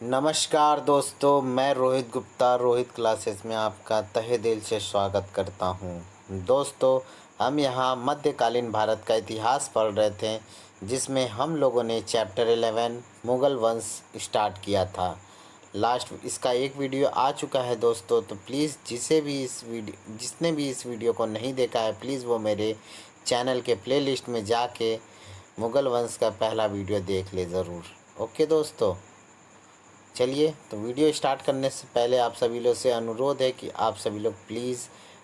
नमस्कार दोस्तों, मैं रोहित गुप्ता रोहित क्लासेस में आपका तहे दिल से स्वागत करता हूं। दोस्तों, हम यहां मध्यकालीन भारत का इतिहास पढ़ रहे थे, जिसमें हम लोगों ने चैप्टर 11 मुग़ल वंश स्टार्ट किया था। लास्ट इसका एक वीडियो आ चुका है दोस्तों, तो प्लीज़ जिसने भी इस वीडियो को नहीं देखा है, प्लीज़ वो मेरे चैनल के प्लेलिस्ट में जाके मुग़ल वंश का पहला वीडियो देख ले ज़रूर। ओके दोस्तों, चलिए तो वीडियो स्टार्ट करने से पहले आप सभी लोग से अनुरोध है कि आप सभी लोग प्लीज़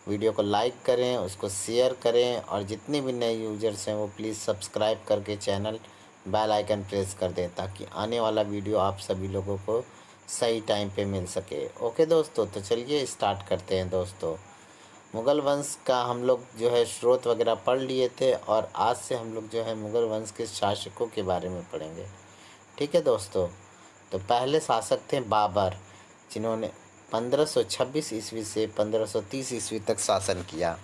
वीडियो को लाइक करें, उसको शेयर करें, और जितने भी नए यूजर्स हैं वो प्लीज़ सब्सक्राइब करके चैनल बेल आइकन प्रेस कर दें, ताकि आने वाला वीडियो आप सभी लोगों को सही टाइम पे मिल सके। ओके दोस्तों, तो चलिए स्टार्ट करते हैं दोस्तों। मुग़ल वंश का हम लोग जो है स्रोत वगैरह पढ़ लिए थे, और आज से हम लोग जो है मुग़ल वंश के शासकों के बारे में पढ़ेंगे। ठीक है दोस्तों, तो पहले शासक थे बाबर, जिन्होंने 1526 ईस्वी से 1530 ईस्वी तक शासन किया।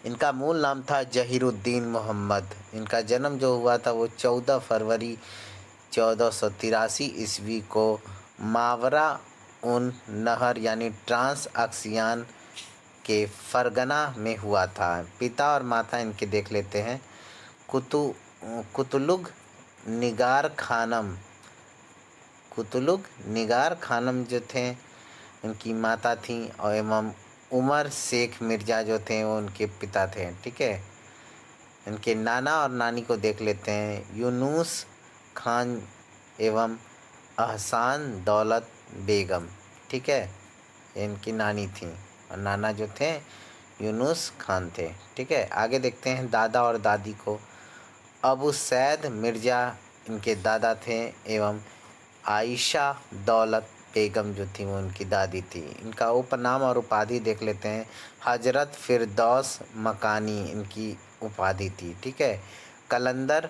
इनका मूल नाम था जहीरुद्दीन मोहम्मद। इनका जन्म जो हुआ था वो 14 फरवरी 1483 ईस्वी को मावरा उन नहर यानी ट्रांस अक्सियान के फरगना में हुआ था। पिता और माता इनके देख लेते हैं। कुतुलुग निगार खानम कुतुलुग निगार खानम जो थे उनकी माता थीं, और एवं उमर शेख मिर्ज़ा जो थे वो उनके पिता थे। ठीक है, इनके नाना और नानी को देख लेते हैं। यूनुस खान एवं अहसान दौलत बेगम। ठीक है, इनकी नानी थी, और नाना जो थे यूनुस खान थे। ठीक है, आगे देखते हैं दादा और दादी को। अबू सैद मिर्ज़ा इनके दादा थे, एवं आयशा दौलत बेगम जो थी वो उनकी दादी थी। इनका उपनाम और उपाधि देख लेते हैं। हजरत फिरदौस मकानी इनकी उपाधि थी। ठीक है, कलंदर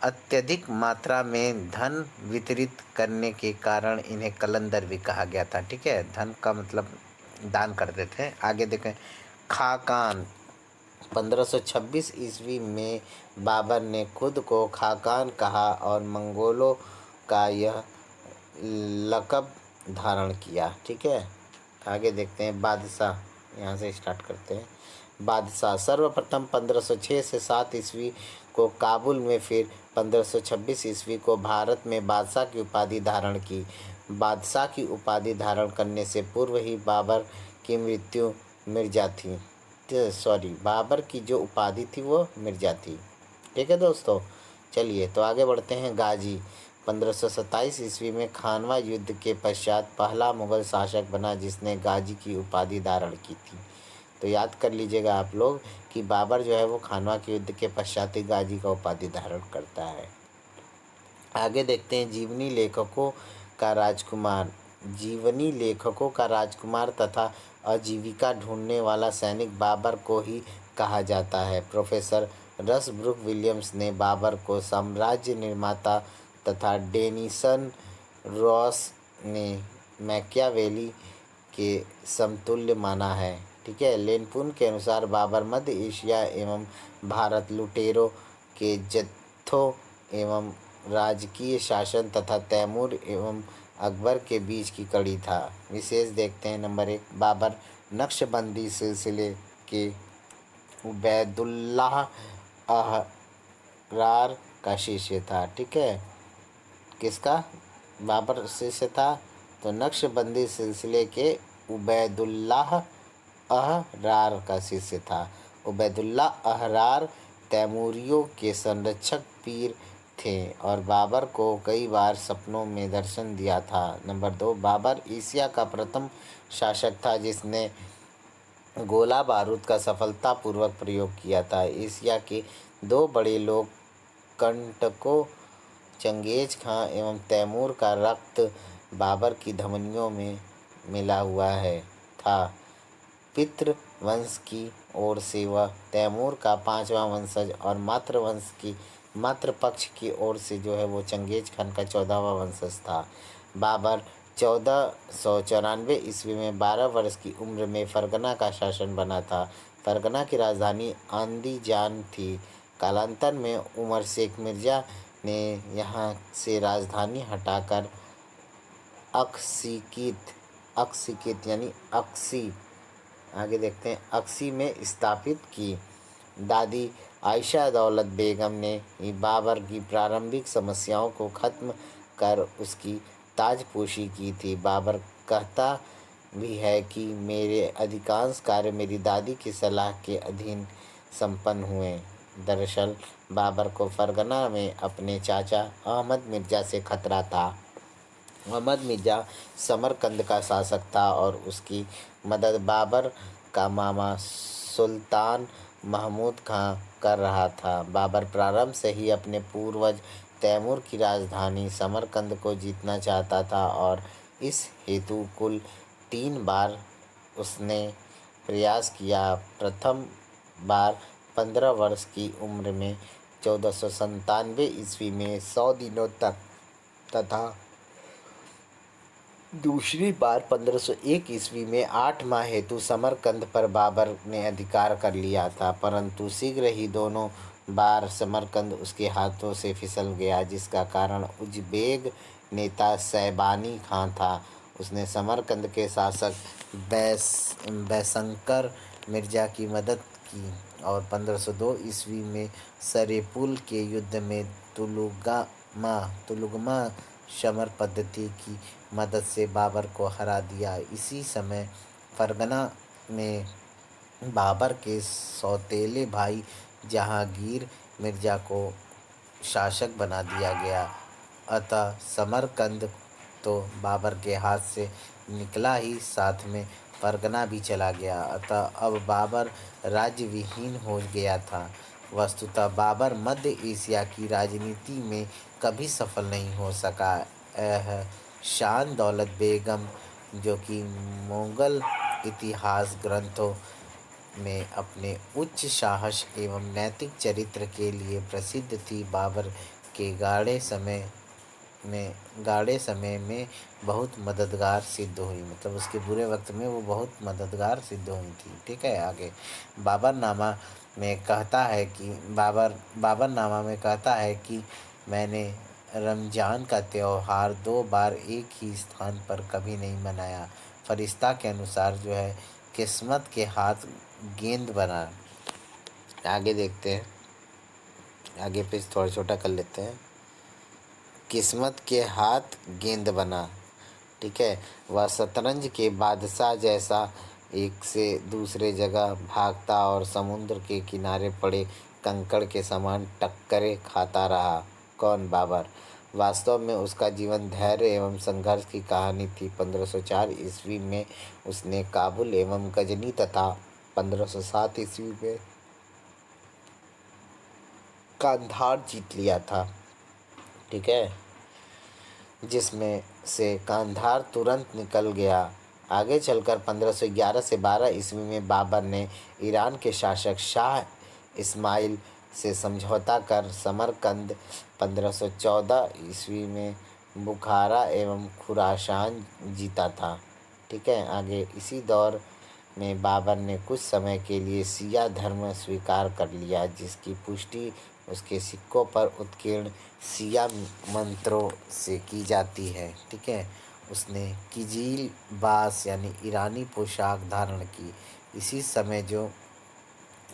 अत्यधिक मात्रा में धन वितरित करने के कारण इन्हें कलंदर भी कहा गया था। ठीक है, धन का मतलब दान करते थे। आगे देखें, खाकान 1526 ईस्वी में बाबर ने खुद को खाकान कहा और मंगोलों का यह लक़ब धारण किया। ठीक है, आगे देखते हैं बादशाह, यहाँ से स्टार्ट करते हैं। बादशाह सर्वप्रथम 1506 से 7 ईस्वी को काबुल में, फिर 1526 ईस्वी को भारत में बादशाह की उपाधि धारण की। बादशाह की उपाधि धारण करने से पूर्व ही बाबर की मृत्यु मिर्जा थी। बाबर की जो उपाधि थी वो मिर्जा थी। ठीक है दोस्तों, चलिए तो आगे बढ़ते हैं। गाजी 1527 ईस्वी में खानवा युद्ध के पश्चात पहला मुग़ल शासक बना जिसने गाजी की उपाधि धारण की थी। तो याद कर लीजिएगा आप लोग कि बाबर जो है वो खानवा के युद्ध के पश्चात ही गाजी का उपाधि धारण करता है। आगे देखते हैं जीवनी लेखकों का राजकुमार तथा आजीविका ढूंढने वाला सैनिक बाबर को ही कहा जाता है। प्रोफेसर रसब्रुक विलियम्स ने बाबर को साम्राज्य निर्माता तथा डेनिसन रॉस ने मैकियावेली के समतुल्य माना है। ठीक है, लेनपुन के अनुसार बाबर मध्य एशिया एवं भारत लुटेरों के जत्थों एवं राजकीय शासन तथा तैमूर एवं अकबर के बीच की कड़ी था। विशेष देखते हैं। नंबर 1, बाबर नक्शबंदी सिलसिले के उबैदुल्लाह अहरार का शिष्य था। ठीक है, किसका बाबर शिष्य था? तो नक्शबंदी सिलसिले के उबैदुल्लाह अहरार का शिष्य था। उबैदुल्लाह अहरार तैमूरियों के संरक्षक पीर थे और बाबर को कई बार सपनों में दर्शन दिया था। नंबर 2, बाबर एशिया का प्रथम शासक था जिसने गोला बारूद का सफलतापूर्वक प्रयोग किया था। एशिया के दो बड़े लोक कंटकों चंगेज खां एवं तैमूर का रक्त बाबर की धमनियों में मिला हुआ था। पितृ वंश की ओर से वह तैमूर का 5वां वंशज और मातृपक्ष की ओर से जो है वो चंगेज खान का 14वां वंशज था। बाबर 1494 ईस्वी में 12 वर्ष की उम्र में फरगना का शासन बना था। फरगना की राजधानी अंदीजान थी। कालांतर में उमर शेख मिर्ज़ा ने यहाँ से राजधानी हटाकर अक्सिकित यानी अक्सी, आगे देखते हैं, अक्सी में स्थापित की। दादी आयशा दौलत बेगम ने ही बाबर की प्रारंभिक समस्याओं को खत्म कर उसकी ताजपोशी की थी। बाबर कहता भी है कि मेरे अधिकांश कार्य मेरी दादी की सलाह के अधीन संपन्न हुए। दरअसल बाबर को फरगना में अपने चाचा अहमद मिर्ज़ा से खतरा था। अहमद मिर्ज़ा समरकंद का शासक था और उसकी मदद बाबर का मामा सुल्तान महमूद खां कर रहा था। बाबर प्रारंभ से ही अपने पूर्वज तैमूर की राजधानी समरकंद को जीतना चाहता था और इस हेतु कुल 3 बार उसने प्रयास किया। प्रथम बार 15 वर्ष की उम्र में 1497 ईस्वी में 100 दिनों तक तथा दूसरी बार 1501 ईस्वी में 8 माह हेतु समरकंद पर बाबर ने अधिकार कर लिया था, परंतु शीघ्र ही दोनों बार समरकंद उसके हाथों से फिसल गया, जिसका कारण उज़्बेक नेता शैबानी खां था। उसने समरकंद के शासक बैसंकर मिर्ज़ा की मदद की और 1502 ईस्वी में सरेपुल के युद्ध में तुलुगमा शमर पद्धति की मदद से बाबर को हरा दिया। इसी समय फरगना में बाबर के सौतेले भाई जहांगीर मिर्ज़ा को शासक बना दिया गया। अतः समरकंद तो बाबर के हाथ से निकला ही, साथ में फरगना भी चला गया। अतः अब बाबर राज्य विहीन हो गया था। वस्तुतः बाबर मध्य एशिया की राजनीति में कभी सफल नहीं हो सका। शान दौलत बेगम, जो कि मुगल इतिहास ग्रंथों में अपने उच्च साहस एवं नैतिक चरित्र के लिए प्रसिद्ध थी, बाबर के गाढ़े समय में बहुत मददगार सिद्ध हुई। मतलब उसके बुरे वक्त में वो बहुत मददगार सिद्ध हुई थी। ठीक है, आगे बाबरनामा में कहता है कि मैंने रमज़ान का त्यौहार 2 बार एक ही स्थान पर कभी नहीं मनाया। फरिश्ता के अनुसार जो है किस्मत के हाथ गेंद बना। आगे देखते हैं, आगे पेज थोड़ा छोटा कर लेते हैं। किस्मत के हाथ गेंद बना। ठीक है, वह शतरंज के बादशाह जैसा एक से दूसरे जगह भागता और समुद्र के किनारे पड़े कंकड़ के समान टक्करें खाता रहा। कौन? बाबर। वास्तव में उसका जीवन धैर्य एवं संघर्ष की कहानी थी। 1504 ईस्वी में उसने काबुल एवं गजनी तथा 1507 ईस्वी में कांधार जीत लिया था। ठीक है, जिसमें से कांधार तुरंत निकल गया। आगे चलकर 1511 से 12 ईस्वी में बाबर ने ईरान के शासक शाह इस्माइल से समझौता कर समरकंद, 1514 ईस्वी में बुखारा एवं खुरासान जीता था। ठीक है, आगे इसी दौर में बाबर ने कुछ समय के लिए शिया धर्म स्वीकार कर लिया, जिसकी पुष्टि उसके सिक्कों पर उत्कीर्ण शिया मंत्रों से की जाती है। ठीक है, उसने किजील बास यानी ईरानी पोशाक धारण की। इसी समय जो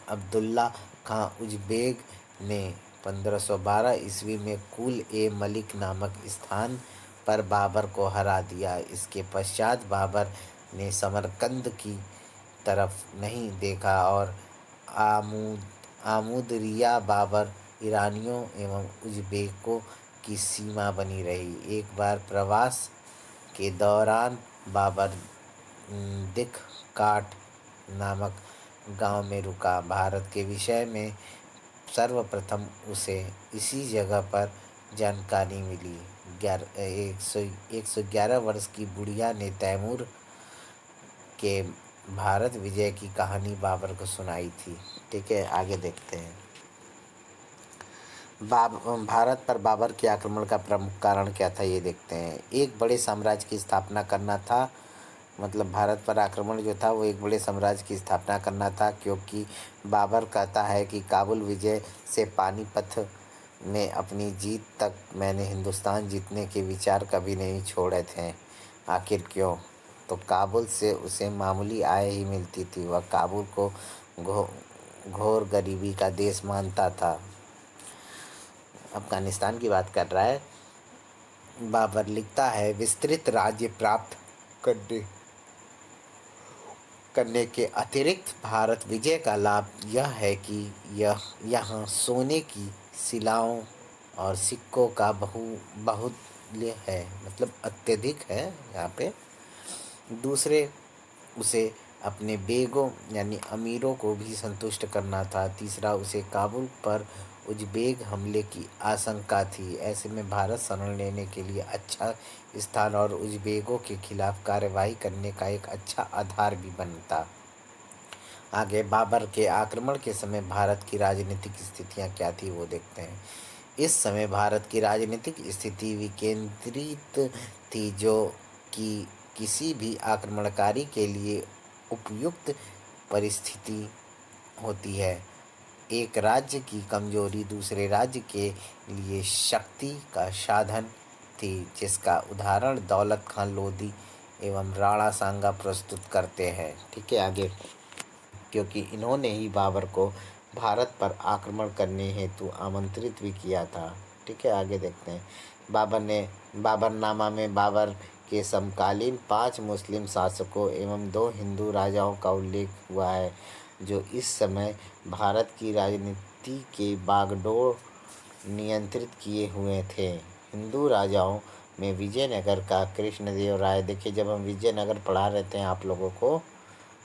अब्दुल्ला खां उज़्बेक ने 1512 ईस्वी में कुल ए मलिक नामक स्थान पर बाबर को हरा दिया। इसके पश्चात बाबर ने समरकंद की तरफ नहीं देखा और आमुदरिया बाबर ईरानियों एवं उज़्बेकों की सीमा बनी रही। एक बार प्रवास के दौरान बाबर दिख-काठ नामक गांव में रुका। भारत के विषय में सर्वप्रथम उसे इसी जगह पर जानकारी मिली। 111 वर्ष की बुढ़िया ने तैमूर के भारत विजय की कहानी बाबर को सुनाई थी। ठीक है, आगे देखते हैं। भारत पर बाबर के आक्रमण का प्रमुख कारण क्या था, ये देखते हैं। एक बड़े साम्राज्य की स्थापना करना था। मतलब भारत पर आक्रमण जो था वो एक बड़े साम्राज्य की स्थापना करना था, क्योंकि बाबर कहता है कि काबुल विजय से पानीपत में अपनी जीत तक मैंने हिंदुस्तान जीतने के विचार कभी नहीं छोड़े थे। आखिर क्यों? तो काबुल से उसे मामूली आय ही मिलती थी। वह काबुल को घोर गरीबी का देश मानता था। अफगानिस्तान की बात कर रहा है। बाबर लिखता है, विस्तृत राज्य प्राप्त करने के अतिरिक्त भारत विजय का लाभ यह है कि यह यहाँ सोने की शिलाओं और सिक्कों का बहुल्य है, मतलब अत्यधिक है यहाँ पे। दूसरे, उसे अपने बेगों यानी अमीरों को भी संतुष्ट करना था। तीसरा, उसे काबुल पर उज़्बेक हमले की आशंका थी। ऐसे में भारत शरण लेने के लिए अच्छा स्थान और उज़्बेकों के खिलाफ कार्रवाई करने का एक अच्छा आधार भी बनता। आगे बाबर के आक्रमण के समय भारत की राजनीतिक स्थितियाँ क्या थी वो देखते हैं। इस समय भारत की राजनीतिक स्थिति विकेंद्रित थी, जो कि किसी भी आक्रमणकारी के लिए उपयुक्त परिस्थिति होती है। एक राज्य की कमजोरी दूसरे राज्य के लिए शक्ति का साधन थी, जिसका उदाहरण दौलत खान लोधी एवं राणा सांगा प्रस्तुत करते हैं। ठीक है, आगे, क्योंकि इन्होंने ही बाबर को भारत पर आक्रमण करने हेतु आमंत्रित भी किया था। ठीक है, आगे देखते हैं। बाबरनामा में बाबर के समकालीन 5 मुस्लिम शासकों एवं 2 हिंदू राजाओं का उल्लेख हुआ है, जो इस समय भारत की राजनीति के बागडोर नियंत्रित किए हुए थे। हिंदू राजाओं में विजयनगर का कृष्णदेव राय। देखिए, जब हम विजयनगर पढ़ा रहते हैं आप लोगों को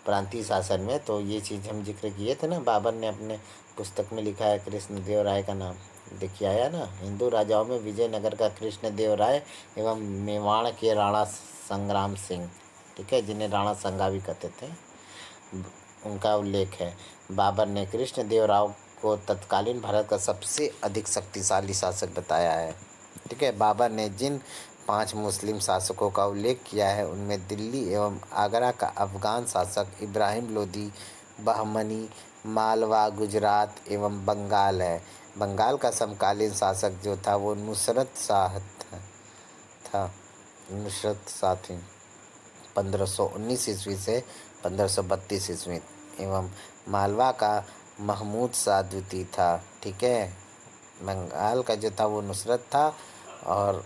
प्रांतीय शासन में, तो ये चीज़ हम जिक्र किए थे ना, बाबर ने अपने पुस्तक में लिखा है कृष्णदेव राय का नाम। देखिए आया ना, हिंदू राजाओं में विजयनगर का कृष्णदेव राय एवं मेवाड़ के राणा संग्राम सिंह, ठीक है, जिन्हें राणा संगा भी कहते थे, उनका उल्लेख है। बाबर ने कृष्णदेव राव को तत्कालीन भारत का सबसे अधिक शक्तिशाली शासक बताया है। ठीक है, बाबर ने जिन 5 मुस्लिम शासकों का उल्लेख किया है, उनमें दिल्ली एवं आगरा का अफगान शासक इब्राहिम लोदी, बहमनी, मालवा, गुजरात एवं बंगाल है। बंगाल का समकालीन शासक जो था वो नुसरत शाह था। नुसरत शाह थी 1519 ईस्वी से 1532 ईस्वी एवं मालवा का महमूद शाह द्वितीय था। ठीक है, बंगाल का जो था वो नुसरत था और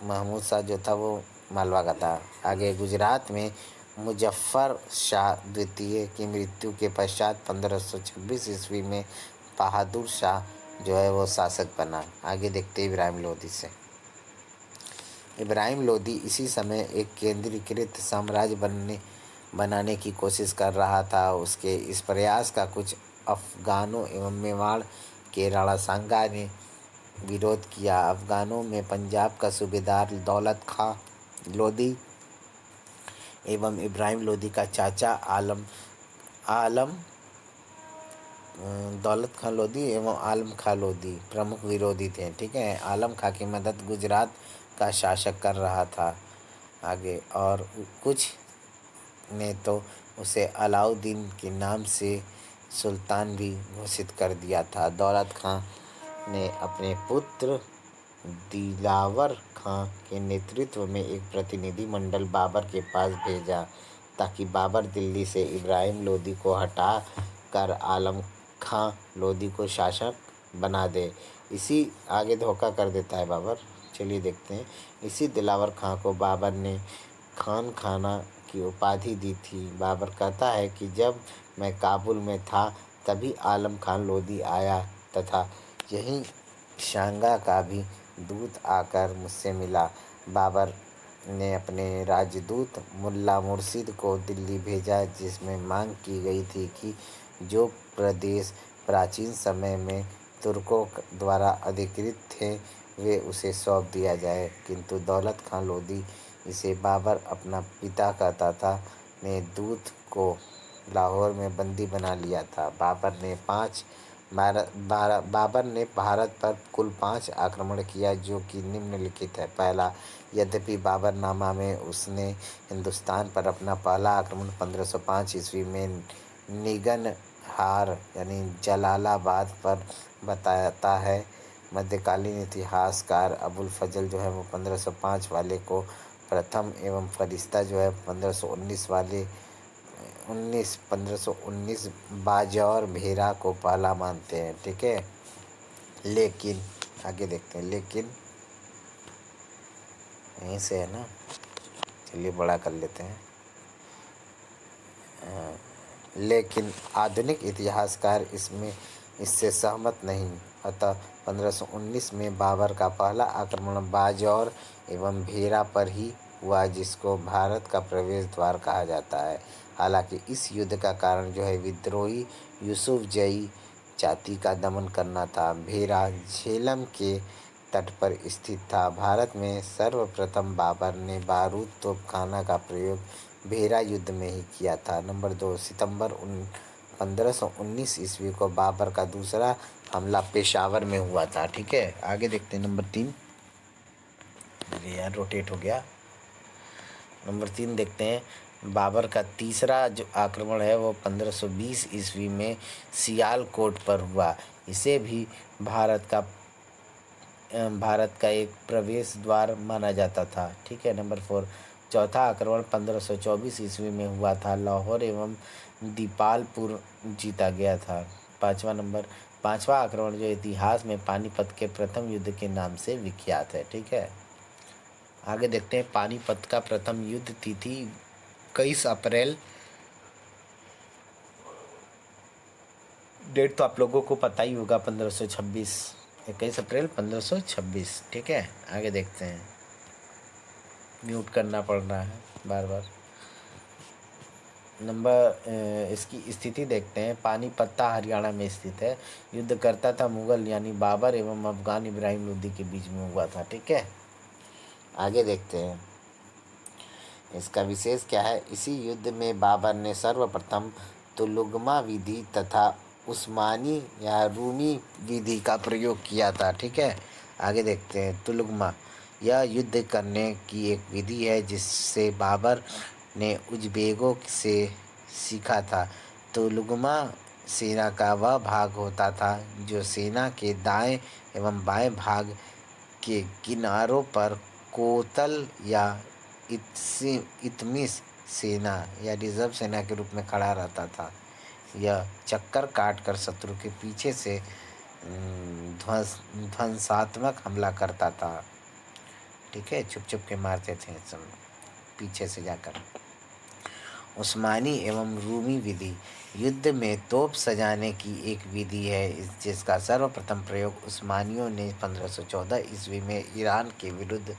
महमूद शाह जो था वो मालवा का था। आगे गुजरात में मुजफ्फर शाह द्वितीय की मृत्यु के पश्चात 1526 ईस्वी में बहादुर शाह जो है वो शासक बना। आगे देखते हैं इब्राहिम लोदी से। इब्राहिम लोदी इसी समय एक केंद्रीकृत साम्राज्य बनाने की कोशिश कर रहा था। उसके इस प्रयास का कुछ अफगानों एवं मेवाड़ के राणा सांगा ने विरोध किया। अफगानों में पंजाब का सूबेदार दौलत खां लोधी एवं इब्राहिम लोदी का चाचा आलम दौलत खां लोधी एवं आलम खां लोधी प्रमुख विरोधी थे। ठीक है, आलम खां की मदद गुजरात का शासक कर रहा था। आगे, और कुछ ने तो उसे अलाउद्दीन के नाम से सुल्तान भी घोषित कर दिया था। दौलत खां ने अपने पुत्र दिलावर खां के नेतृत्व में एक प्रतिनिधि मंडल बाबर के पास भेजा, ताकि बाबर दिल्ली से इब्राहिम लोदी को हटा कर आलम खां लोदी को शासक बना दे। इसी आगे धोखा कर देता है बाबर। चलिए देखते हैं। इसी दिलावर खां को बाबर ने खान खाना की उपाधि दी थी। बाबर कहता है कि जब मैं काबुल में था तभी आलम खान लोदी आया तथा यहीं शांगा का भी दूत आकर मुझसे मिला। बाबर ने अपने राजदूत मुल्ला मुर्शिद को दिल्ली भेजा, जिसमें मांग की गई थी कि जो प्रदेश प्राचीन समय में तुर्कों द्वारा अधिकृत थे वे उसे सौंप दिया जाए। किंतु दौलत खां लोधी, जिसे बाबर अपना पिता कहता था, ने दूत को लाहौर में बंदी बना लिया था। बाबर ने भारत पर कुल 5 आक्रमण किया, जो कि निम्नलिखित है। पहला, यद्यपि बाबरनामा में उसने हिंदुस्तान पर अपना पहला आक्रमण 1505 ईस्वी में निगनहार यानी जलालाबाद पर बताता है, मध्यकालीन इतिहासकार अबुल फजल जो है वो 1505 वाले को प्रथम एवं फरिश्ता जो है 1519 वाले 1519 बाजौर भेरा को पहला मानते हैं। ठीक है, लेकिन आगे देखते हैं, लेकिन यहीं से है ना, चलिए बड़ा कर लेते हैं। लेकिन आधुनिक इतिहासकार इससे सहमत नहीं। अतः 1519 में बाबर का पहला आक्रमण बाजौर एवं भेरा पर ही हुआ, जिसको भारत का प्रवेश द्वार कहा जाता है। हालांकि इस युद्ध का कारण जो है विद्रोही यूसुफजई जाति का दमन करना था। भेरा झेलम के तट पर स्थित था। भारत में सर्वप्रथम बाबर ने बारूद तोपखाना का प्रयोग भेरा युद्ध में ही किया था। नंबर 2, सितंबर 1519 ईस्वी को बाबर का दूसरा हमला पेशावर में हुआ था। ठीक है, आगे देखते हैं नंबर 3। अरे यार रोटेट हो गया। नंबर 3 देखते हैं। बाबर का तीसरा जो आक्रमण है वो 1520 ईस्वी में सियालकोट पर हुआ। इसे भी भारत का एक प्रवेश द्वार माना जाता था। ठीक है, नंबर 4, चौथा आक्रमण 1524 ईस्वी में हुआ था। लाहौर एवं दीपालपुर जीता गया था। पांचवा आक्रमण जो इतिहास में पानीपत के प्रथम युद्ध के नाम से विख्यात है। ठीक है, आगे देखते हैं। पानीपत का प्रथम युद्ध तिथि 21 अप्रैल, डेट तो आप लोगों को पता ही होगा, 1526, 21 अप्रैल 1526। ठीक है, आगे देखते हैं। म्यूट करना पड़ रहा है बार बार। इसकी स्थिति देखते हैं। पानीपत्ता हरियाणा में स्थित है। युद्ध करता था मुगल यानी बाबर एवं अफगान इब्राहिम लोदी के बीच में हुआ था। ठीक है, आगे देखते हैं। इसका विशेष क्या है? इसी युद्ध में बाबर ने सर्वप्रथम तुलुगमा विधि तथा उस्मानी या रूमी विधि का प्रयोग किया था। ठीक है, आगे देखते हैं। तुलुगमा यह युद्ध करने की एक विधि है जिससे बाबर ने उज़्बेकों से सीखा था। तुलुगमा सेना का वह भाग होता था जो सेना के दाएं एवं बाएं भाग के किनारों पर कोतल या इतमिस सेना या रिजर्व सेना के रूप में खड़ा रहता था। यह चक्कर काटकर शत्रु के पीछे से ध्वंसात्मक हमला करता था। ठीक है, छुप छुप के मारते थे सब पीछे से जाकर। उस्मानी एवं रूमी विधि युद्ध में तोप सजाने की एक विधि है जिसका सर्वप्रथम प्रयोग उस्मानियों ने 1514 ईस्वी में ईरान के विरुद्ध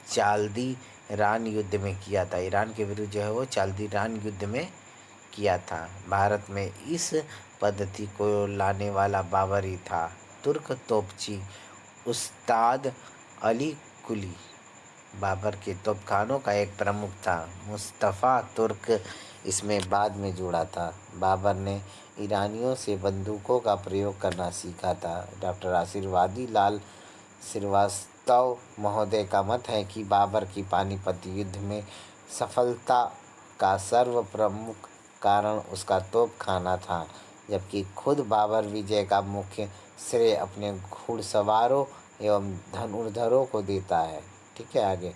चाल्दी रान युद्ध में किया था। ईरान के विरुद्ध जो है वो चाल्दी रान युद्ध में किया था। भारत में इस पद्धति को लाने वाला बाबर ही था। तुर्क तोपची उस्ताद अली कुली बाबर के तोपखानों का एक प्रमुख था। मुस्तफ़ा तुर्क इसमें बाद में जुड़ा था। बाबर ने ईरानियों से बंदूकों का प्रयोग करना सीखा था। डॉक्टर आशीर्वादी लाल श्रीवास्तव महोदय का मत है कि बाबर की पानीपत युद्ध में सफलता का सर्वप्रमुख कारण उसका तोपखाना था, जबकि खुद बाबर विजय का मुख्य श्रेय अपने घुड़सवारों एवं धनुर्धरों को देता है। ठीक है, आगे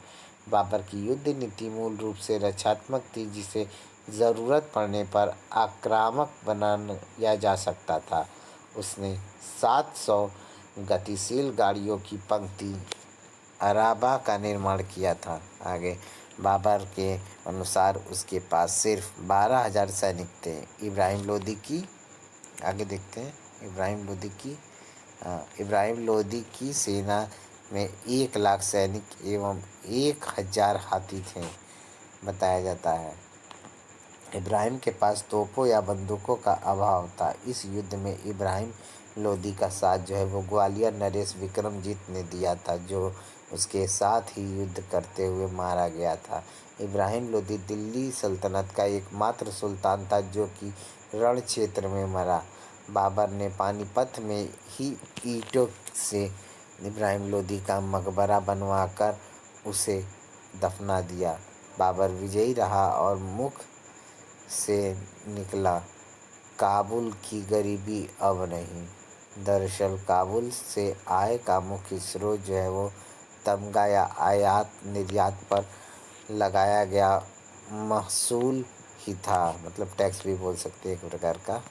बाबर की युद्ध नीति मूल रूप से रक्षात्मक थी, जिसे ज़रूरत पड़ने पर आक्रामक बनाया जा सकता था। उसने 700 गतिशील गाड़ियों की पंक्ति अराबा का निर्माण किया था। आगे बाबर के अनुसार उसके पास सिर्फ 12,000 सैनिक थे। इब्राहिम लोदी की आगे देखते हैं। इब्राहिम लोदी की सेना में 1 लाख सैनिक एवं 1,000 हाथी थे बताया जाता है। इब्राहिम के पास तोपों या बंदूकों का अभाव था। इस युद्ध में इब्राहिम लोदी का साथ जो है वो ग्वालियर नरेश विक्रमजीत ने दिया था, जो उसके साथ ही युद्ध करते हुए मारा गया था। इब्राहिम लोदी दिल्ली सल्तनत का एकमात्र सुल्तान था जो कि रण क्षेत्र में मरा। बाबर ने पानीपत में ही ईंटों से इब्राहिम लोदी का मकबरा बनवाकर उसे दफना दिया। बाबर विजयी रहा और मुख से निकला, काबुल की गरीबी अब नहीं। दरअसल काबुल से आय का मुख्य स्रोत जो है वो तमगा या आयात निर्यात पर लगाया गया महसूल ही था, मतलब टैक्स भी बोल सकते हैं एक प्रकार का।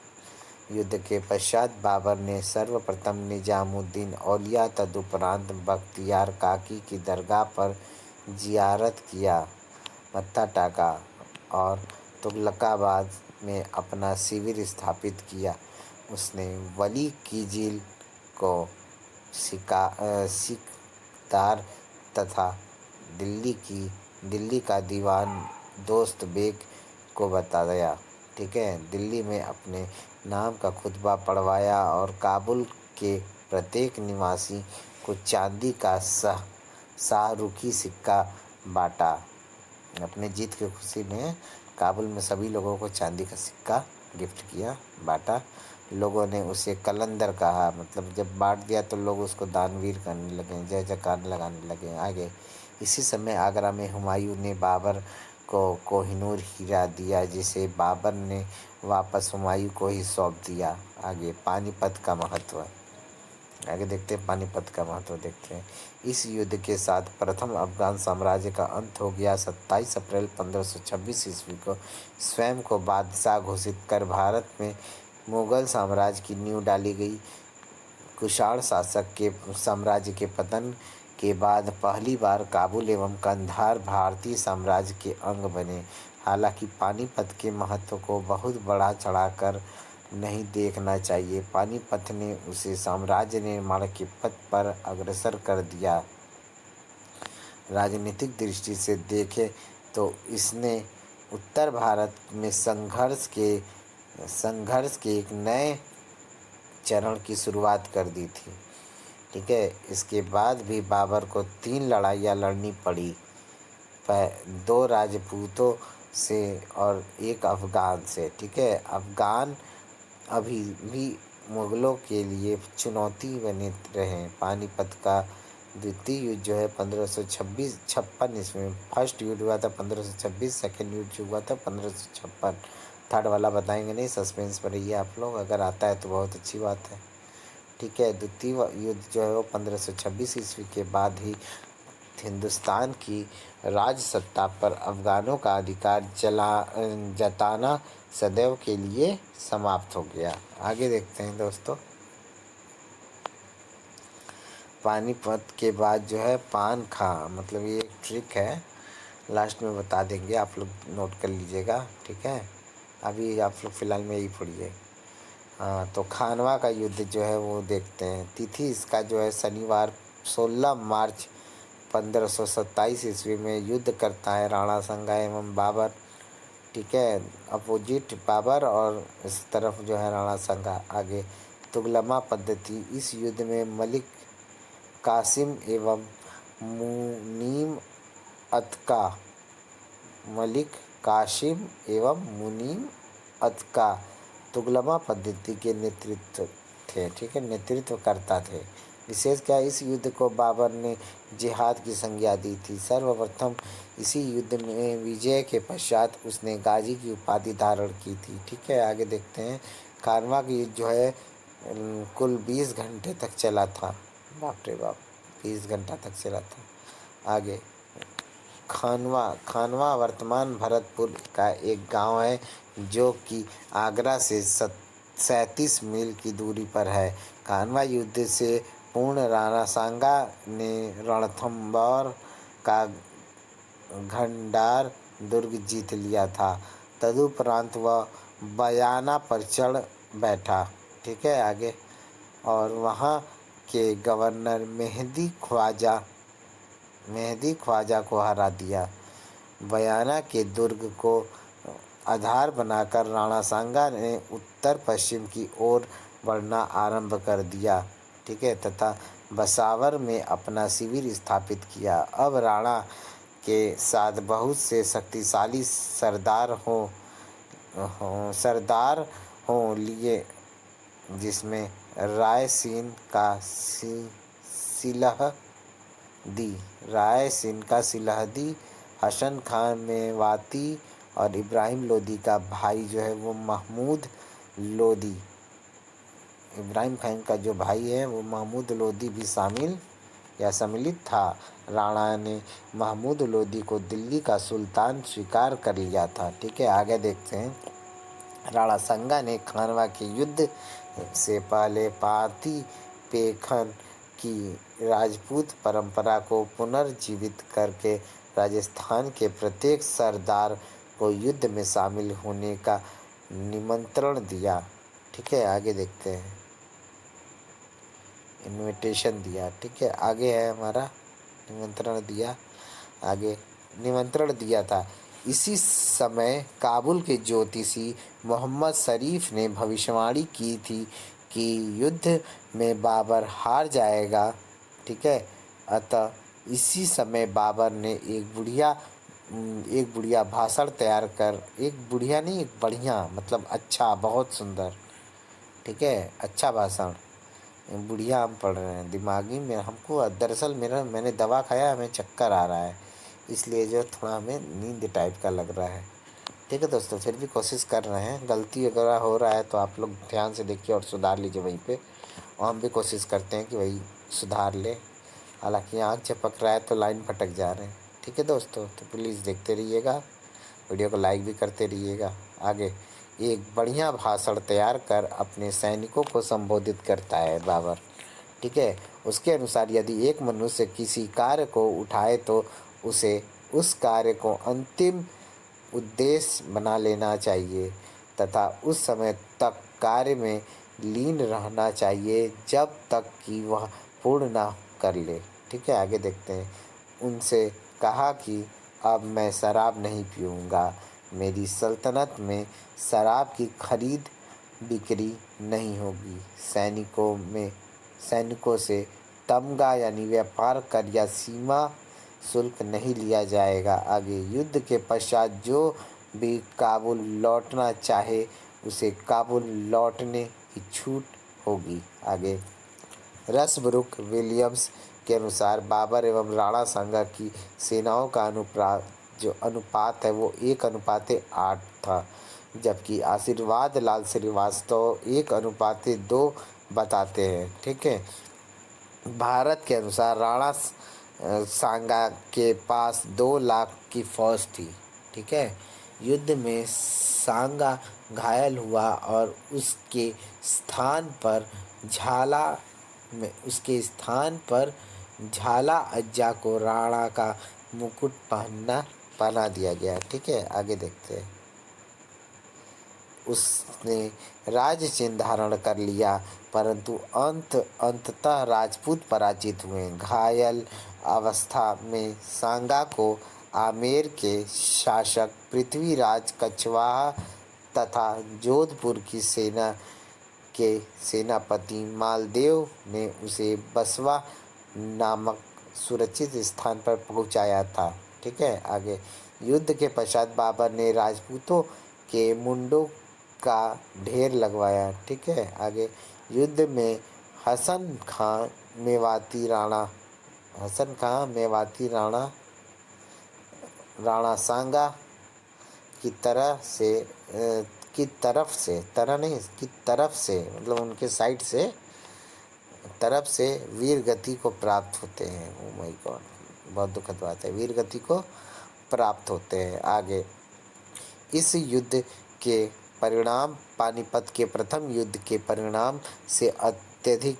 युद्ध के पश्चात बाबर ने सर्वप्रथम निजामुद्दीन औलिया तदुपरांत बख्तियार काकी की दरगाह पर जियारत किया, मत्था टाका और तुगलकाबाद में अपना शिविर स्थापित किया। उसने वली की झील को सिकदार तथा दिल्ली का दीवान दोस्त बेग को बताया, ठीक है। दिल्ली में अपने नाम का खुतबा पढ़वाया और काबुल के प्रत्येक निवासी को चांदी का शाहरुखी सिक्का बांटा। अपने जीत की खुशी में काबुल में सभी लोगों को चांदी का सिक्का गिफ्ट किया, बांटा। लोगों ने उसे कलंदर कहा, मतलब जब बांट दिया तो लोग उसको दानवीर करने लगे, जय जयकार लगाने लगे। आगे इसी समय आगरा में हुमायूं ने बाबर को कोहिनूर हीरा दिया, जिसे बाबर ने वापस हुमायूं को ही सौंप दिया। आगे पानीपत का महत्व, आगे देखते हैं पानीपत का महत्व देखते हैं। इस युद्ध के साथ प्रथम अफगान साम्राज्य का अंत हो गया। 27 अप्रैल 1526 ईस्वी को स्वयं को बादशाह घोषित कर भारत में मुगल साम्राज्य की नींव डाली गई। कुषाण शासक के साम्राज्य के पतन के बाद पहली बार काबुल एवं कंधार भारतीय साम्राज्य के अंग बने। हालांकि पानीपत के महत्व को बहुत बढ़ा चढ़ाकर नहीं देखना चाहिए। पानीपत ने उसे साम्राज्य निर्माण के पथ पर अग्रसर कर दिया। राजनीतिक दृष्टि से देखें तो इसने उत्तर भारत में संघर्ष के एक नए चरण की शुरुआत कर दी थी, ठीक है। इसके बाद भी बाबर को 3 लड़ाइयाँ लड़नी पड़ी, 2 राजपूतों से और 1 अफगान से, ठीक है। अफगान अभी भी मुगलों के लिए चुनौती बने रहे। पानीपत का द्वितीय युद्ध जो है 1556 ईस्वी में, फर्स्ट युद्ध हुआ था 1526, सेकेंड युद्ध जो हुआ था 1556। थर्ड वाला बताएंगे नहीं, सस्पेंस पर रहिए आप लोग, अगर आता है तो बहुत अच्छी बात है, ठीक है। द्वितीय युद्ध जो है वो 1526 ईस्वी के बाद ही हिंदुस्तान की राजसत्ता पर अफगानों का अधिकार जताना सदैव के लिए समाप्त हो गया। आगे देखते हैं दोस्तों, पानीपत के बाद जो है पान खा, मतलब ये एक ट्रिक है, लास्ट में बता देंगे, आप लोग नोट कर लीजिएगा, ठीक है। अभी आप लोग फिलहाल में यही पढ़िए। हाँ, तो खानवा का युद्ध जो है वो देखते हैं। तिथि इसका जो है शनिवार 16 मार्च 1527 ईस्वी में युद्ध करता है राणा संगा एवं बाबर, ठीक है। अपोजिट बाबर और इस तरफ जो है राणा संगा। आगे तुगलमा पद्धति, इस युद्ध में मलिक कासिम एवं मुनीम अतका तुगलमा पद्धति के नेतृत्व थे, ठीक है, नेतृत्व करता थे। विशेष क्या, इस युद्ध को बाबर ने जिहाद की संज्ञा दी थी। सर्वप्रथम इसी युद्ध में विजय के पश्चात उसने गाजी की उपाधि धारण की थी, ठीक है। आगे देखते हैं, खानवा का युद्ध जो है कुल 20 घंटे तक चला था, बाप रे बाप, 20 घंटा तक चला था। आगे खानवा वर्तमान भरतपुर का एक गांव है जो कि आगरा से 37 मील की दूरी पर है। खानवा युद्ध से पूर्ण राणा सांगा ने रणथंभौर का घंडार दुर्ग जीत लिया था। तदुपरांत वह बयाना पर चढ़ बैठा, ठीक है। आगे और वहाँ के गवर्नर मेहदी ख्वाजा को हरा दिया। बयाना के दुर्ग को आधार बनाकर राणा सांगा ने उत्तर पश्चिम की ओर बढ़ना आरंभ कर दिया, ठीक है, तथा बसावर में अपना शिविर स्थापित किया। अब राणा के साथ बहुत से शक्तिशाली सरदार हो लिए, जिसमें रायसीन का सिलहदी, हसन खान मेवाती और इब्राहिम लोदी का भाई जो है वो महमूद लोदी भी शामिल या सम्मिलित था। राणा ने महमूद लोदी को दिल्ली का सुल्तान स्वीकार कर लिया था। ठीक है, आगे देखते हैं। राणा सांगा ने खानवा के युद्ध से पहले पातीपेखन की राजपूत परंपरा को पुनर्जीवित करके राजस्थान के प्रत्येक सरदार को युद्ध में शामिल होने का निमंत्रण दिया। ठीक है, आगे देखते हैं। इनविटेशन दिया। ठीक है, आगे है हमारा निमंत्रण दिया। आगे निमंत्रण दिया था। इसी समय काबुल के ज्योतिषी मोहम्मद शरीफ ने भविष्यवाणी की थी कि युद्ध में बाबर हार जाएगा। ठीक है, अतः इसी समय बाबर ने एक बढ़िया भाषण तैयार कर, एक बढ़िया नहीं, एक बढ़िया मतलब अच्छा, बहुत सुंदर। ठीक है, अच्छा भाषण। बढ़िया हम पढ़ रहे हैं, दिमागी में हमको दरअसल मैंने दवा खाया, हमें चक्कर आ रहा है, इसलिए जो थोड़ा हमें नींद टाइप का लग रहा है। ठीक है दोस्तों, फिर भी कोशिश कर रहे हैं। गलती अगर हो रहा है तो आप लोग ध्यान से देखिए और सुधार लीजिए वहीं पे, और हम भी कोशिश करते हैं कि वही सुधार ले। हालांकि आँख झपक रहा है तो लाइन भटक जा रहे हैं। ठीक है दोस्तों, तो प्लीज़ देखते रहिएगा, वीडियो को लाइक भी करते रहिएगा। आगे एक बढ़िया भाषण तैयार कर अपने सैनिकों को संबोधित करता है बाबर। ठीक है, उसके अनुसार यदि एक मनुष्य किसी कार्य को उठाए तो उसे उस कार्य को अंतिम उद्देश्य बना लेना चाहिए तथा उस समय तक कार्य में लीन रहना चाहिए जब तक कि वह पूर्ण ना कर ले। ठीक है, आगे देखते हैं। उनसे कहा कि अब मैं शराब नहीं पीऊँगा, मेरी सल्तनत में शराब की खरीद बिक्री नहीं होगी। सैनिकों से तमगा यानी व्यापार कर या सीमा शुल्क नहीं लिया जाएगा। आगे युद्ध के पश्चात जो भी काबुल लौटना चाहे उसे काबुल लौटने की छूट होगी। आगे रसब्रुक विलियम्स के अनुसार बाबर एवं राणा सांगा की सेनाओं का अनुपात है वो 1:8 था, जबकि आशीर्वाद लाल श्रीवास्तव 1:2 बताते हैं। ठीक है, भारत के अनुसार राणा सांगा के पास 2 लाख की फौज थी। ठीक है, युद्ध में सांगा घायल हुआ और उसके स्थान पर झाला अज्जा को राणा का मुकुट पहना दिया गया। ठीक है, आगे देखते हैं। उसने राज्य चिन्ह धारण कर लिया, परंतु अंततः राजपूत पराजित हुए। घायल अवस्था में सांगा को आमेर के शासक पृथ्वीराज कछवाहा तथा जोधपुर की सेना के सेनापति मालदेव ने उसे बसवा नामक सुरक्षित स्थान पर पहुंचाया था। ठीक है, आगे युद्ध के पश्चात बाबर ने राजपूतों के मुंडों का ढेर लगवाया। ठीक है, आगे युद्ध में हसन खां मेवाती राणा सांगा की तरफ से मतलब उनके साइड से तरफ से वीर गति को प्राप्त होते हैं। ओ माय गॉड, बहुत दुखद बात है, वीर गति को प्राप्त होते हैं। आगे इस युद्ध के परिणाम पानीपत के प्रथम युद्ध के परिणाम से अधिक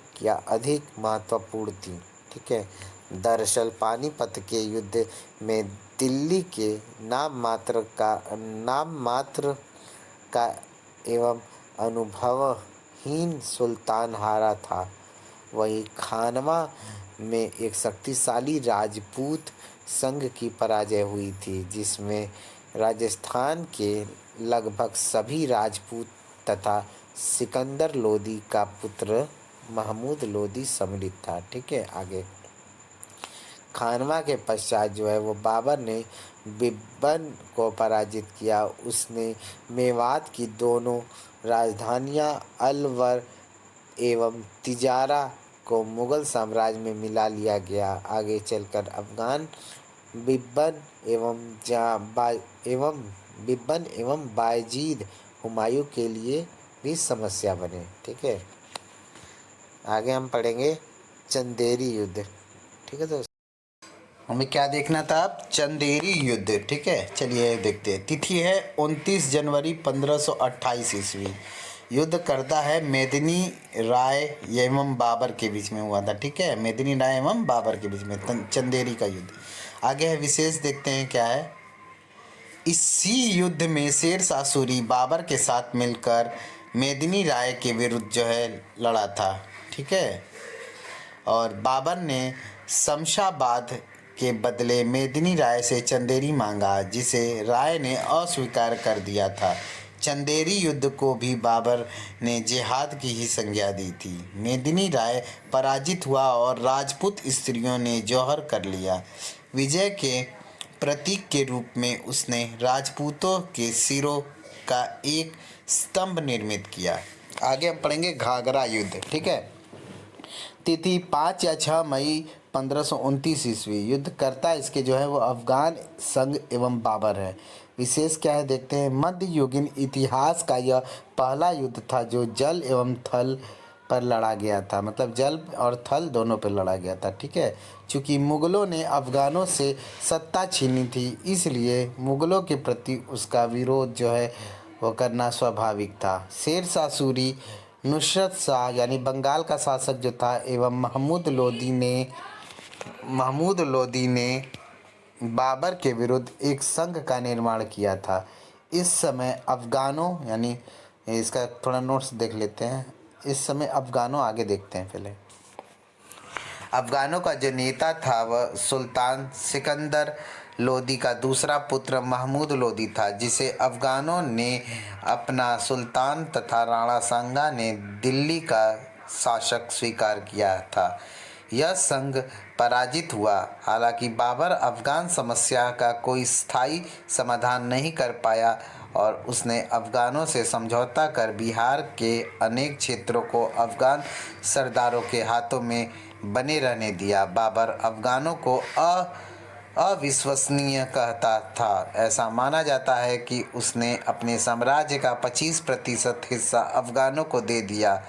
महत्वपूर्ण थी। ठीक है, दरअसल पानीपत के युद्ध में दिल्ली के नाम मात्र का एवं अनुभवहीन सुल्तान हारा था। वहीं खानवा में एक शक्तिशाली राजपूत संघ की पराजय हुई थी, जिसमें राजस्थान के लगभग सभी राजपूत तथा सिकंदर लोदी का पुत्र महमूद लोदी सम्मिलित था। ठीक है, आगे खानवा के पश्चात जो है वो बाबर ने बिब्बन को पराजित किया। उसने मेवात की दोनों राजधानियां अलवर एवं तिजारा को मुगल साम्राज्य में मिला लिया गया। आगे चलकर अफगान बिब्बन एवं बायजीद हुमायूं के लिए भी समस्या बने। ठीक है, आगे हम पढ़ेंगे चंदेरी युद्ध। ठीक है दोस्त, हमें क्या देखना था अब? चंदेरी युद्ध। ठीक है, चलिए देखते हैं। तिथि है 29 जनवरी 1528 ईस्वी। युद्ध करता है मेदिनी राय एवं बाबर के बीच में हुआ था। ठीक है, मेदिनी राय एवं बाबर के बीच में चंदेरी का युद्ध। आगे है विशेष, देखते हैं क्या है। इसी युद्ध में शेर शाह सूरी बाबर के साथ मिलकर मेदिनी राय के विरुद्ध जो है लड़ा था। ठीक है, और बाबर ने शमशाबाद के बदले मेदिनी राय से चंदेरी मांगा, जिसे राय ने अस्वीकार कर दिया था। चंदेरी युद्ध को भी बाबर ने जिहाद की ही संज्ञा दी थी। मेदिनी राय पराजित हुआ और राजपूत स्त्रियों ने जौहर कर लिया। विजय के प्रतीक के रूप में उसने राजपूतों के सिरों का एक स्तंभ निर्मित किया। आगे हम पढ़ेंगे घाघरा युद्ध। ठीक है, तिथि 5 या 6 मई 1529 ईस्वी। युद्ध करता इसके जो है वो अफगान संघ एवं बाबर है। विशेष क्या है देखते हैं। मध्ययुगीन इतिहास का यह पहला युद्ध था जो जल एवं थल पर लड़ा गया था, मतलब जल और थल दोनों पर लड़ा गया था। ठीक है, चूँकि मुग़लों ने अफगानों से सत्ता छीनी थी, इसलिए मुग़लों के प्रति उसका विरोध जो है वो करना स्वाभाविक था। शेर शाह सूरी, नुसरत शाह यानी बंगाल का शासक जो था, एवं महमूद लोदी ने बाबर के विरुद्ध एक संघ का निर्माण किया था। इस समय अफगानों यानी इसका थोड़ा नोट्स देख लेते हैं। इस समय अफगानों, आगे देखते हैं पहले। अफगानों का जो नेता था वह सुल्तान सिकंदर लोदी का दूसरा पुत्र महमूद लोदी था, जिसे अफगानों ने अपना सुल्तान तथा राणा सांगा ने दिल्ली का शासक स्वीकार किया था। यह संघ पराजित हुआ। हालांकि बाबर अफगान समस्या का कोई स्थायी समाधान नहीं कर पाया और उसने अफगानों से समझौता कर बिहार के अनेक क्षेत्रों को अफगान सरदारों के हाथों में बने रहने दिया। बाबर अफगानों को अविश्वसनीय कहता था। ऐसा माना जाता है कि उसने अपने साम्राज्य का 25% हिस्सा अफगानों को दे दिया।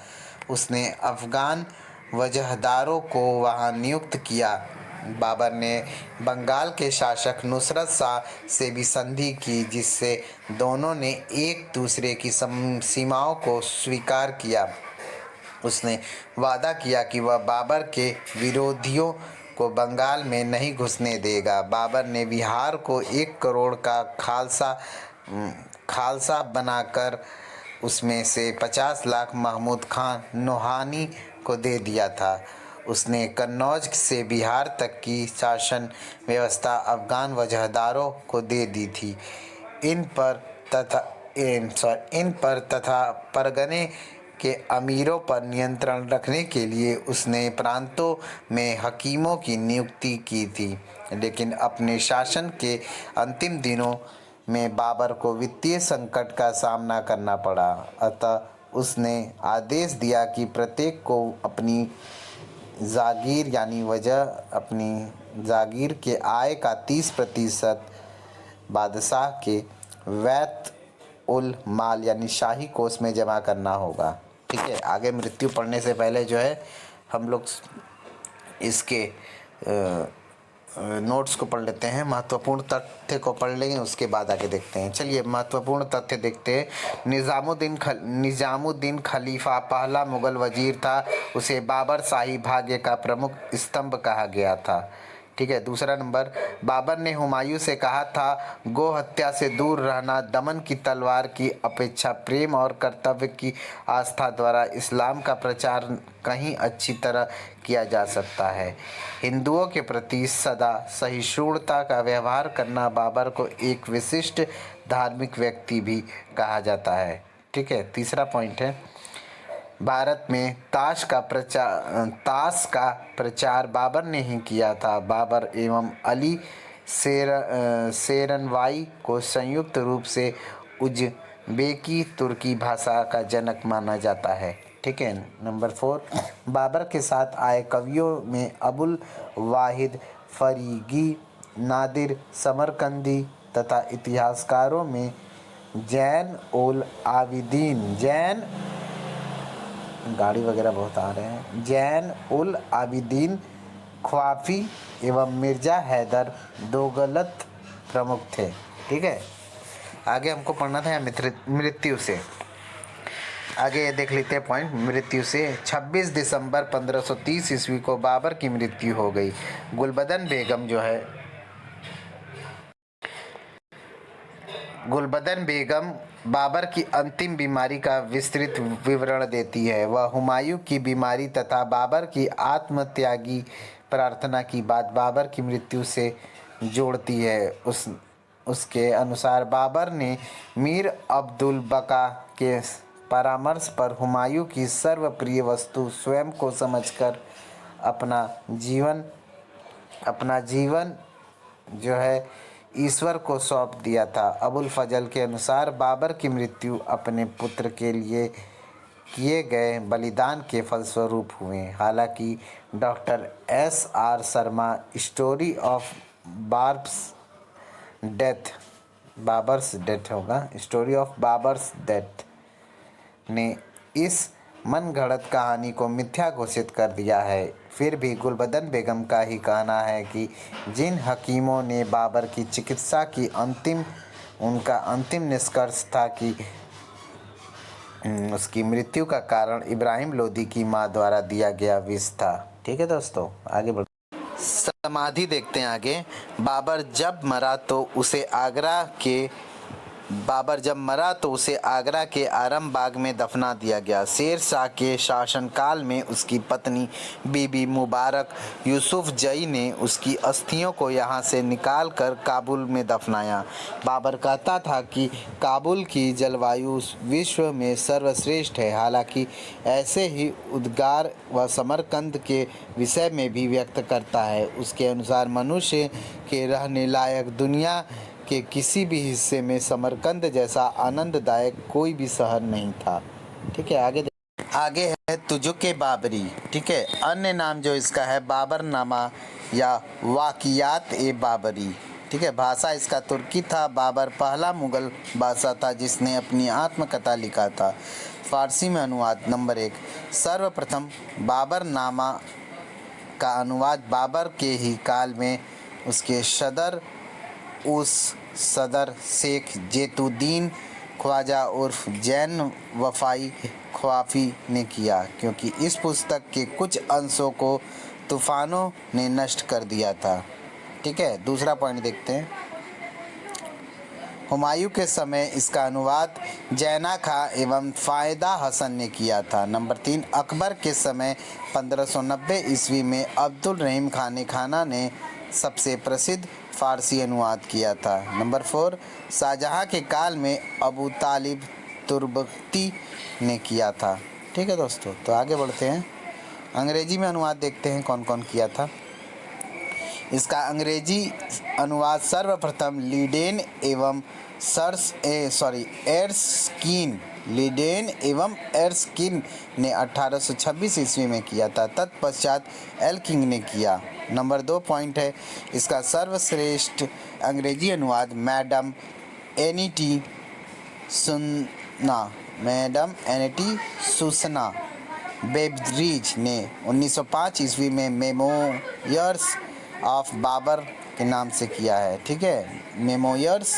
उसने अफगान वजहदारों को वहां नियुक्त किया। बाबर ने बंगाल के शासक नुसरत शाह से भी संधि की, जिससे दोनों ने एक दूसरे की सीमाओं को स्वीकार किया। उसने वादा किया कि वह बाबर के विरोधियों को बंगाल में नहीं घुसने देगा। बाबर ने बिहार को 1 करोड़ का खालसा बनाकर उसमें से 50 लाख महमूद खान नोहानी को दे दिया था। उसने कन्नौज से बिहार तक की शासन व्यवस्था अफगान वजहदारों को दे दी थी। इन पर तथा परगने के अमीरों पर नियंत्रण रखने के लिए उसने प्रांतों में हकीमों की नियुक्ति की थी। लेकिन अपने शासन के अंतिम दिनों में बाबर को वित्तीय संकट का सामना करना पड़ा। अतः उसने आदेश दिया कि प्रत्येक को अपनी जागीर के आय का 30% बादशाह के वैत उल माल यानी शाही कोष में जमा करना होगा। ठीक है, आगे मृत्यु पड़ने से पहले जो है हम लोग इसके नोट्स को पढ़ लेते हैं। महत्वपूर्ण तथ्य को पढ़ लेंगे, उसके बाद आगे देखते हैं। चलिए महत्वपूर्ण तथ्य देखते हैं। निज़ामुद्दीन खलीफा पहला मुगल वजीर था। उसे बाबर शाही भाग्य का प्रमुख स्तंभ कहा गया था। ठीक है, दूसरा नंबर, बाबर ने हुमायूं से कहा था, गो हत्या से दूर रहना दमन की तलवार की अपेक्षा प्रेम और कर्तव्य की आस्था द्वारा इस्लाम का प्रचार कहीं अच्छी तरह किया जा सकता है। हिंदुओं के प्रति सदा सहिष्णुता का व्यवहार करना बाबर को एक विशिष्ट धार्मिक व्यक्ति भी कहा जाता है। ठीक है, तीसरा पॉइंट है, भारत में ताश का प्रचार बाबर ने ही किया था। बाबर एवं अली शेरनवाई को संयुक्त रूप से उज़्बेकी तुर्की भाषा का जनक माना जाता है। ठीक है, नंबर 4, बाबर के साथ आए कवियों में अबुल वाहिद फरीगी, नादिर समरकंदी तथा इतिहासकारों में जैन उल आबिदीन ख्वाफी एवं मिर्ज़ा हैदर दोगलत प्रमुख थे। ठीक है, आगे हमको पढ़ना था मृत्यु से। आगे ये देख लेते हैं पॉइंट मृत्यु से। 26 दिसंबर 1530 ईस्वी को बाबर की मृत्यु हो गई। गुलबदन बेगम बाबर की अंतिम बीमारी का विस्तृत विवरण देती है। वह हुमायूं की बीमारी तथा बाबर की आत्मत्यागी प्रार्थना की बात बाबर की मृत्यु से जोड़ती है। उसके अनुसार बाबर ने मीर अब्दुल बका के परामर्श पर हुमायूं की सर्वप्रिय वस्तु स्वयं को समझकर अपना जीवन जो है ईश्वर को सौंप दिया था। अबुल फजल के अनुसार बाबर की मृत्यु अपने पुत्र के लिए किए गए बलिदान के फलस्वरूप हुए। हालांकि doctor S.R. Sharma story of Babar's death ने इस मनगढ़ंत कहानी को मिथ्या घोषित कर दिया है। फिर भी गुलबदन बेगम का ही कहना है कि जिन हकीमों ने बाबर की चिकित्सा की उनका अंतिम निष्कर्ष था कि उसकी मृत्यु का कारण इब्राहिम लोदी की मां द्वारा दिया गया विष था। ठीक है दोस्तों, आगे बढ़ समाधि देखते हैं आगे। बाबर जब मरा तो उसे आगरा के आरम बाग में दफना दिया गया। शेर शाह के शासनकाल में उसकी पत्नी बीबी मुबारक यूसुफ जई ने उसकी अस्थियों को यहाँ से निकाल कर काबुल में दफनाया। बाबर कहता था कि काबुल की जलवायु विश्व में सर्वश्रेष्ठ है। हालांकि ऐसे ही उद्गार वह समरकंद के विषय में भी व्यक्त करता है। उसके अनुसार मनुष्य के रहने लायक दुनिया के किसी भी हिस्से में समरकंद जैसा आनंददायक कोई भी शहर नहीं था। ठीक है, आगे है तुजुके बाबरी। ठीक है, अन्य नाम जो इसका है बाबरनामा या वाकियात ए बाबरी। ठीक है, भाषा इसका तुर्की था। बाबर पहला मुगल बादशाह था जिसने अपनी आत्मकथा लिखा था। फारसी में अनुवाद। नंबर 1, सर्वप्रथम बाबरनामा का अनुवाद बाबर के ही काल में उसके सदर शेख जेतुद्दीन ख्वाजा उर्फ जैन वफ़ाई ख्वाफी ने किया, क्योंकि इस पुस्तक के कुछ अंशों को तूफ़ानों ने नष्ट कर दिया था। ठीक है, दूसरा पॉइंट देखते हैं। हुमायूं के समय इसका अनुवाद जैना खां एवं फ़ायदा हसन ने किया था। नंबर 3, अकबर के समय 1590 ईस्वी में अब्दुल रहीम खाना ने सबसे प्रसिद्ध फ़ारसी अनुवाद किया था। नंबर 4, शाहजहाँ के काल में अबू तालिब तुर्बती ने किया था। ठीक है दोस्तों, तो आगे बढ़ते हैं। अंग्रेजी में अनुवाद देखते हैं कौन कौन किया था। इसका अंग्रेजी अनुवाद सर्वप्रथम लीडेन एवं एर्स्किन ने 1826 ईस्वी में किया था। तत्पश्चात एल किंग ने किया। नंबर 2 पॉइंट है, इसका सर्वश्रेष्ठ अंग्रेजी अनुवाद मैडम एनिटी सुसना बेब्रिज ने 1905 ईस्वी में मेमोयर्स ऑफ बाबर के नाम से किया है। ठीक है, मेमोयर्स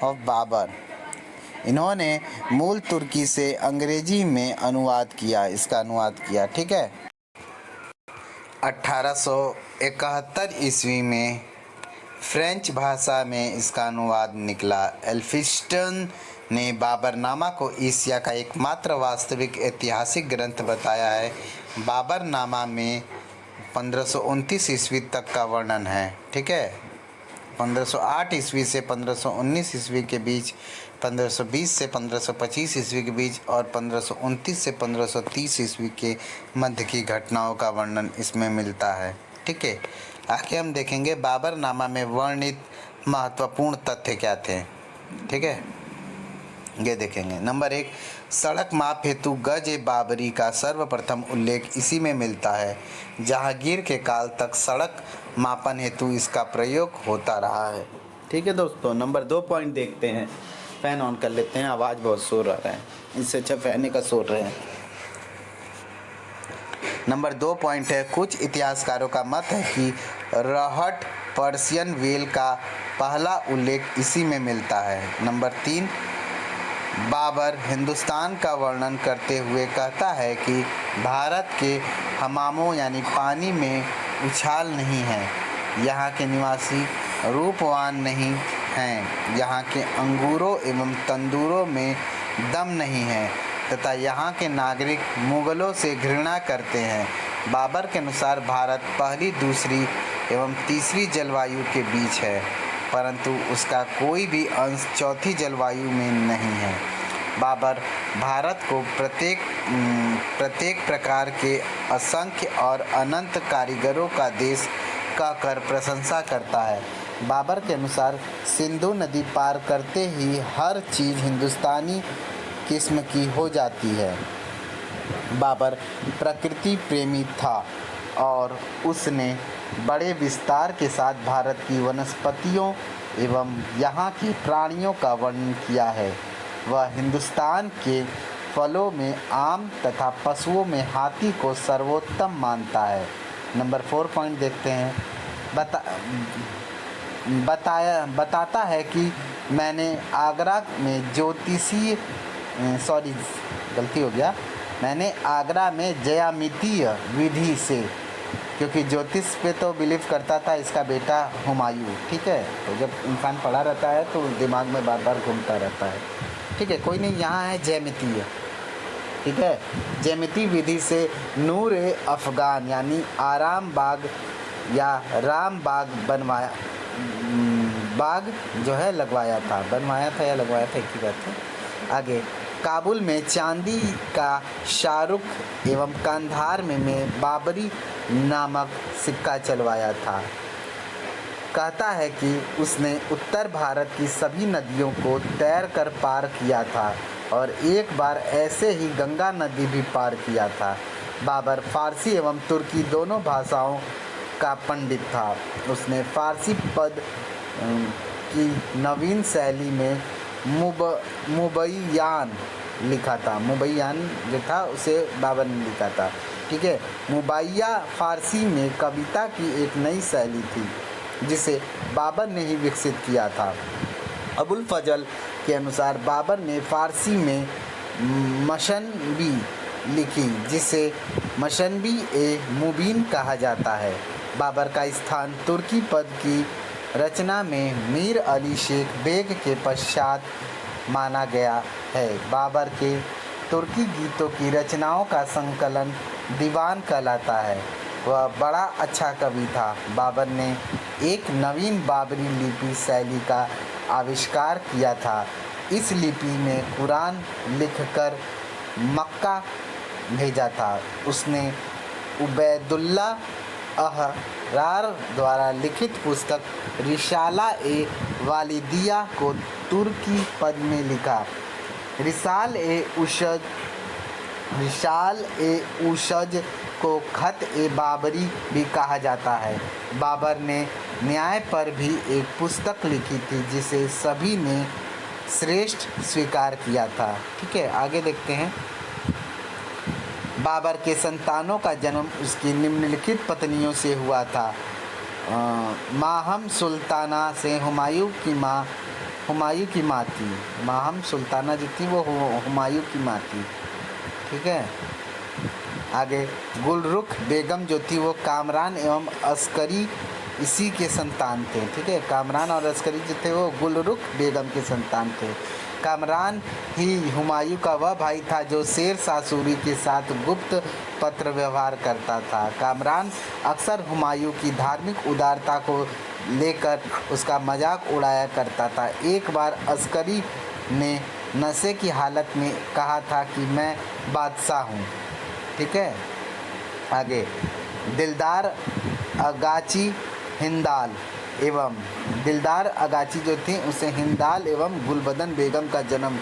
ऑफ बाबर। इन्होंने मूल तुर्की से अंग्रेजी में इसका अनुवाद किया। ठीक है, 1871 ईस्वी में फ्रेंच भाषा में इसका अनुवाद निकला। एल्फिंस्टन ने बाबरनामा को एशिया का एकमात्र वास्तविक ऐतिहासिक ग्रंथ बताया है। बाबरनामा में 1529 ईस्वी तक का वर्णन है। ठीक है, 1508 ईस्वी से 1519 ईस्वी के बीच, 1520 से 1525 ईस्वी के बीच और 1529 से 1530 ईस्वी के मध्य की घटनाओं का वर्णन इसमें मिलता है। ठीक है, आगे हम देखेंगे बाबरनामा में वर्णित महत्वपूर्ण तथ्य क्या थे। ठीक है, ये देखेंगे। नंबर 1, सड़क माप हेतु गज ए बाबरी का सर्वप्रथम उल्लेख इसी में मिलता है। जहांगीर के काल तक सड़क मापन हेतु इसका प्रयोग होता रहा है। ठीक है दोस्तों, नंबर 2 पॉइंट देखते हैं। फ़ैन ऑन कर लेते हैं, आवाज़ बहुत शोर आ रहा है, इससे अच्छा फैन का शोर रहे हैं। नंबर 2 पॉइंट है, कुछ इतिहासकारों का मत है कि रहट पर्शियन वेल का पहला उल्लेख इसी में मिलता है। नंबर 3, बाबर हिंदुस्तान का वर्णन करते हुए कहता है कि भारत के हमामों यानी पानी में उछाल नहीं है, यहाँ के निवासी रूपवान नहीं हैं, यहाँ के अंगूरों एवं तंदूरों में दम नहीं है तथा यहाँ के नागरिक मुगलों से घृणा करते हैं। बाबर के अनुसार भारत पहली, दूसरी एवं तीसरी जलवायु के बीच है, परंतु उसका कोई भी अंश चौथी जलवायु में नहीं है। बाबर भारत को प्रत्येक प्रकार के असंख्य और अनंत कारीगरों का देश कहकर प्रशंसा करता है। बाबर के अनुसार सिंधु नदी पार करते ही हर चीज़ हिंदुस्तानी किस्म की हो जाती है। बाबर प्रकृति प्रेमी था और उसने बड़े विस्तार के साथ भारत की वनस्पतियों एवं यहाँ के प्राणियों का वर्णन किया है। वह हिंदुस्तान के फलों में आम तथा पशुओं में हाथी को सर्वोत्तम मानता है। नंबर 4 पॉइंट देखते हैं। बताता है कि मैंने आगरा में ज्यामितीय विधि से, क्योंकि ज्योतिष पे तो बिलीव करता था इसका बेटा हुमायूं, ठीक है। तो जब इंसान पढ़ा रहता है तो दिमाग में बार बार घूमता रहता है, ठीक है। कोई नहीं, यहाँ है ज्यामितीय, ठीक है। ज्यामितीय विधि से नूर अफगान यानी आराम बाग या राम बाग लगवाया था या लगवाया था, एक ही बात है। आगे, काबुल में चांदी का शाहरुख एवं कंधार में बाबरी नामक सिक्का चलवाया था। कहता है कि उसने उत्तर भारत की सभी नदियों को तैर कर पार किया था और एक बार ऐसे ही गंगा नदी भी पार किया था। बाबर फारसी एवं तुर्की दोनों भाषाओं का पंडित था। उसने फारसी पद की नवीन शैली में मुबैयान लिखा था। मुबैयान जो था उसे बाबर ने लिखा था, ठीक है। मुबैया फारसी में कविता की एक नई शैली थी जिसे बाबर ने ही विकसित किया था। अबुल फजल के अनुसार बाबर ने फारसी में मशनबी लिखी जिसे मशनबी ए मुबीन कहा जाता है। बाबर का स्थान तुर्की पद की रचना में मीर अली शेख बेग के पश्चात माना गया है। बाबर के तुर्की गीतों की रचनाओं का संकलन दीवान कहलाता है। वह बड़ा अच्छा कवि था। बाबर ने एक नवीन बाबरी लिपि शैली का आविष्कार किया था। इस लिपि में कुरान लिखकर मक्का भेजा था। उसने उबैदुल्ला अहरार द्वारा लिखित पुस्तक रिसाला ए वालिदिया को तुर्की पद में लिखा। रिसाल ए उशज को खत ए बाबरी भी कहा जाता है। बाबर ने न्याय पर भी एक पुस्तक लिखी थी जिसे सभी ने श्रेष्ठ स्वीकार किया था, ठीक है। आगे देखते हैं। बाबर के संतानों का जन्म उसकी निम्नलिखित पत्नियों से हुआ था। माहम सुल्ताना से हुमायूं की माँ थी। माहम सुल्ताना जो थी वो हुमायूं की माँ थी, ठीक है। आगे, गुलरुख बेगम जो थी वो कामरान एवं अस्करी इसी के संतान थे, ठीक है। कामरान और अस्करी जो थे वो गुलरुख बेगम के संतान थे। कामरान ही हुमायूं का वह भाई था जो शेर शाह सूरी के साथ गुप्त पत्र व्यवहार करता था। कामरान अक्सर हुमायूं की धार्मिक उदारता को लेकर उसका मजाक उड़ाया करता था। एक बार अस्करी ने नशे की हालत में कहा था कि मैं बादशाह हूँ, ठीक है। आगे, दिलदार अगाची जो थी उसे हिंदाल एवं गुलबदन बेगम का जन्म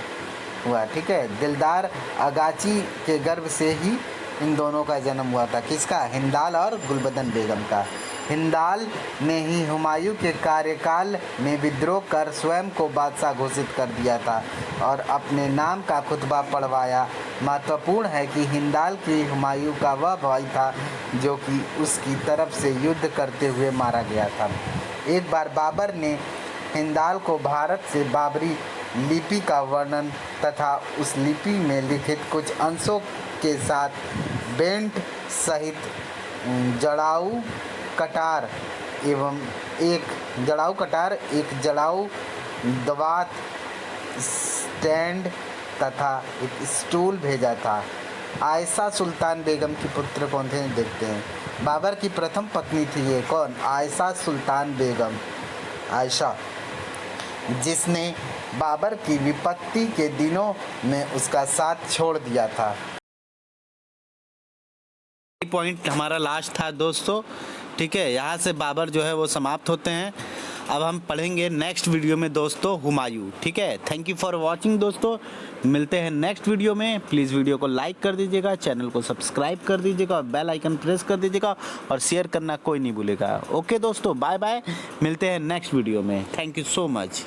हुआ, ठीक है। दिलदार अगाची के गर्भ से ही इन दोनों का जन्म हुआ था। किसका? हिंदाल और गुलबदन बेगम का। हिंदाल ने ही हुमायूं के कार्यकाल में विद्रोह कर स्वयं को बादशाह घोषित कर दिया था और अपने नाम का खुतबा पढ़वाया। महत्वपूर्ण है कि हिंदाल की हुमायूं का वह भाई था जो कि उसकी तरफ से युद्ध करते हुए मारा गया था। एक बार बाबर ने हिंदाल को भारत से बाबरी लिपि का वर्णन तथा उस लिपि में लिखित कुछ अंशों के साथ बेंट सहित जड़ाऊ कटार, एक जड़ाऊ दवात स्टैंड तथा एक स्टूल भेजा था। आयशा सुल्तान बेगम की पुत्र कौन थे देखते हैं। बाबर की प्रथम पत्नी थी ये कौन? आयशा सुल्तान बेगम, आयशा, जिसने बाबर की विपत्ति के दिनों में उसका साथ छोड़ दिया था। पॉइंट हमारा लास्ट था दोस्तों, ठीक है। यहाँ से बाबर जो है वो समाप्त होते हैं। अब हम पढ़ेंगे नेक्स्ट वीडियो में दोस्तों हुमायूं, ठीक है। थैंक यू फॉर वॉचिंग दोस्तों, मिलते हैं नेक्स्ट वीडियो में। प्लीज़ वीडियो को लाइक कर दीजिएगा, चैनल को सब्सक्राइब कर दीजिएगा और बेल आइकन प्रेस कर दीजिएगा और शेयर करना कोई नहीं भूलेगा। ओके दोस्तों, बाय बाय, मिलते हैं नेक्स्ट वीडियो में। Thank you so much.